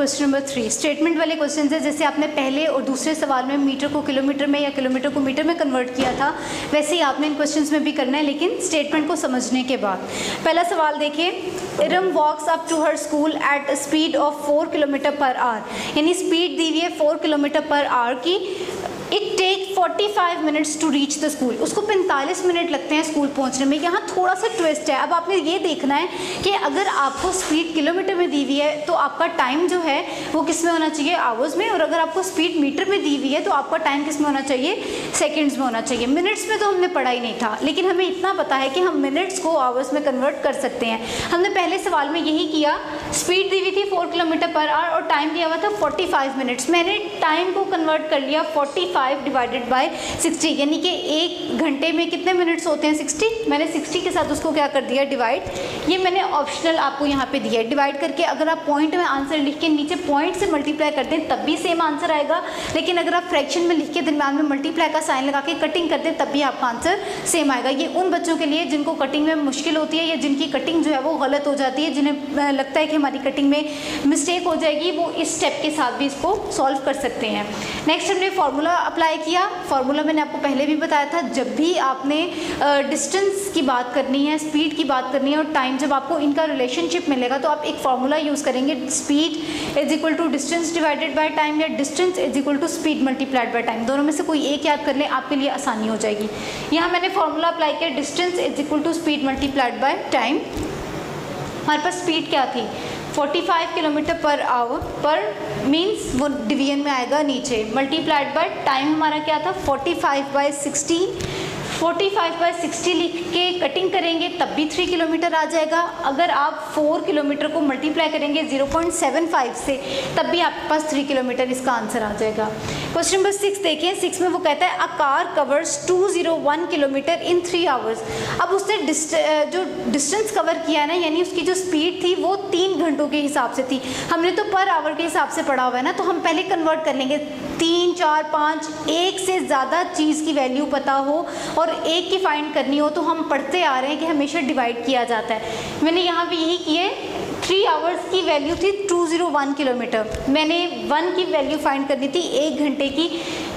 Question number 3 statement वाले question है। जैसे आपने पहले और दूसरे सवाल में मीटर को किलोमीटर में या किलोमीटर को मीटर में कन्वर्ट किया था, वैसे ही आपने इन क्वेश्चंस में भी करना है, लेकिन स्टेटमेंट को समझने के बाद। पहला सवाल देखिए, Iram walks up to her school at a speed of 4 kilometer per hour, यानी स्पीड दी हुई है 4 किलोमीटर पर आवर की। It take 45 minutes to reach the school, उसको 45 मिनट लगते हैं स्कूल पहुंचने में। यहाँ थोड़ा सा ट्विस्ट है। अब आपने ये देखना है कि अगर आपको स्पीड किलोमीटर में दी हुई है तो आपका टाइम जो है वो किस में होना चाहिए, आवर्स में, और अगर आपको स्पीड मीटर में दी हुई है तो आपका टाइम किस में होना चाहिए, सेकेंड्स में होना चाहिए। मिनट्स में तो हमने पढ़ा ही नहीं था, लेकिन हमें इतना पता है कि हम मिनट्स को आवर्स में कन्वर्ट कर सकते हैं। हमने पहले सवाल में यही किया, स्पीड दी हुई थी 4 किलोमीटर पर आवर और टाइम दिया हुआ था 45 मिनट्स। मैंने टाइम को कन्वर्ट कर लिया 45 डिवाइडेड बाय 60, यानी कि 1 घंटे में कितने मिनट्स होते हैं, 60। मैंने 60 के साथ उसको क्या कर दिया, डिवाइड। ये मैंने ऑप्शनल आपको यहाँ पे दिया है। डिवाइड करके अगर आप पॉइंट में आंसर लिख के नीचे पॉइंट से मल्टीप्लाई करते हैं तब भी सेम आंसर आएगा, लेकिन अगर आप फ्रैक्शन में लिख के दरम्यान में मल्टीप्लाई का साइन लगा के कटिंग करते हैं तब भी आपका आंसर सेम आएगा। ये उन बच्चों के लिए जिनको कटिंग में मुश्किल होती है या जिनकी कटिंग जो है वो गलत हो जाती है, जिन्हें लगता है कि हमारी कटिंग में मिस्टेक हो जाएगी, वो इस स्टेप के साथ भी इसको सॉल्व कर सकते हैं। नेक्स्ट हमने फार्मूला अप्लाई किया। फार्मूला मैंने आपको पहले भी बताया था, जब भी आपने डिस्टेंस की बात करनी है, स्पीड की बात करनी है और टाइम, जब आपको इनका रिलेशनशिप मिलेगा तो आप एक फार्मूला यूज़ करेंगे, speed is equal to distance divided by time या distance is equal to speed multiplied by time. दोनों में से कोई एक याद कर लें, आपके लिए आसानी हो जाएगी। यहाँ मैंने फार्मूला अप्लाई किया, distance is equal to speed multiplied by time. हमारे पास स्पीड क्या थी, 45 किलोमीटर पर आवर, पर मीन्स वो डिवीजन में आएगा नीचे, मल्टीप्लाइड बाय टाइम हमारा क्या था 45/60। 45/60 लिख के कटिंग करेंगे तब भी 3 किलोमीटर आ जाएगा। अगर आप 4 किलोमीटर को मल्टीप्लाई करेंगे 0.75 से तब भी आपके पास 3 किलोमीटर इसका आंसर आ जाएगा। क्वेश्चन नंबर 6 देखें। 6 में वो कहता है a car covers 201 kilometre in 3 hours. अब उसने जो डिस्टेंस कवर किया ना, यानी उसकी जो स्पीड थी वो 3 घंटों के हिसाब से थी। हमने तो पर आवर के हिसाब से पढ़ा हुआ है ना, तो हम पहले कन्वर्ट कर लेंगे। 3, 4, 5, एक से ज़्यादा चीज़ की वैल्यू पता हो और एक की फाइंड करनी हो तो हम पढ़ते आ रहे हैं कि हमेशा डिवाइड किया जाता है। मैंने यहाँ पे यही किए। 3 आवर्स की वैल्यू थी 201 किलोमीटर, मैंने 1 की वैल्यू फाइंड करनी थी 1 घंटे की।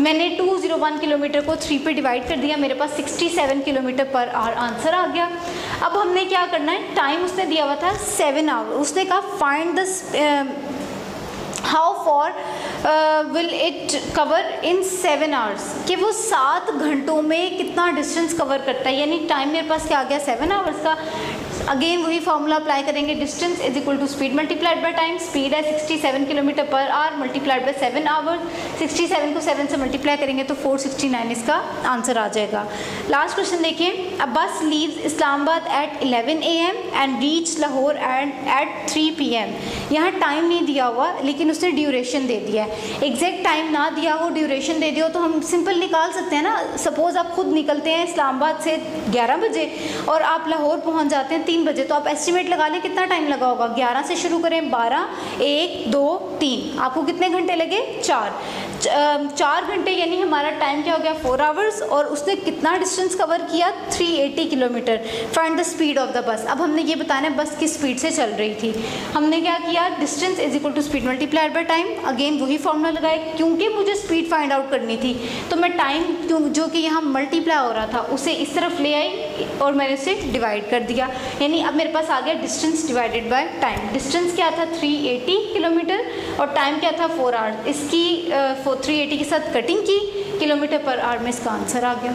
मैंने 201 किलोमीटर को 3 पे डिवाइड कर दिया, मेरे पास 67 किलोमीटर पर आवर आंसर आ गया। अब हमने क्या करना है, टाइम उसने दिया हुआ था 7 आवर। उसने कहा find the how for will it cover in 7 hours, कि वो 7 घंटों में कितना डिस्टेंस कवर करता है। यानी टाइम मेरे पास क्या आ गया 7 आवर्स का। अगेन वही फार्मूला अप्लाई करेंगे, distance is equal to speed multiplied by time. Speed है 67 kilometre per our multiplied by 7 hours. 67 को 7 से मल्टीप्लाई करेंगे तो 469 इसका आंसर आ जाएगा। लास्ट क्वेश्चन देखिए। A bus leaves Islamabad at 11 AM and reach Lahore at 3 PM। यहाँ टाइम नहीं दिया हुआ लेकिन उसने ड्यूरेशन दे दिया है। एग्जैक्ट टाइम ना दिया हो, ड्यूरेशन दे दिया हो तो हम सिंपल निकाल सकते हैं ना। सपोज आप खुद निकलते हैं इस्लामाबाद से 11 बजे और आप लाहौर पहुँच जाते हैं 3 बजे, तो आप एस्टिमेट लगा लें कितना टाइम लगा होगा। 11 से शुरू करें, 12, 1, 2, 3, आपको कितने घंटे लगे, 4 घंटे, यानी हमारा टाइम क्या हो गया 4 आवर्स। और उसने कितना डिस्टेंस कवर किया 380 kilometre. Find the speed of the bus. अब हमने ये बताना है बस किस स्पीड से चल रही थी। हमने क्या किया, distance is equal to speed multiplied by time. Again वही फॉर्मूला लगाए, क्योंकि मुझे स्पीड फाइंड आउट करनी थी तो मैं टाइम जो कि यहाँ मल्टीप्लाई हो रहा था उसे इस तरफ ले आई और मैंने उसे डिवाइड कर दिया। यानी अब मेरे पास आ गया distance divided by time. Distance क्या था 380 किलोमीटर और टाइम क्या था 4 आवर्स। इसकी 380 के साथ कटिंग की, किलोमीटर पर आवर में इसका आंसर आ गया।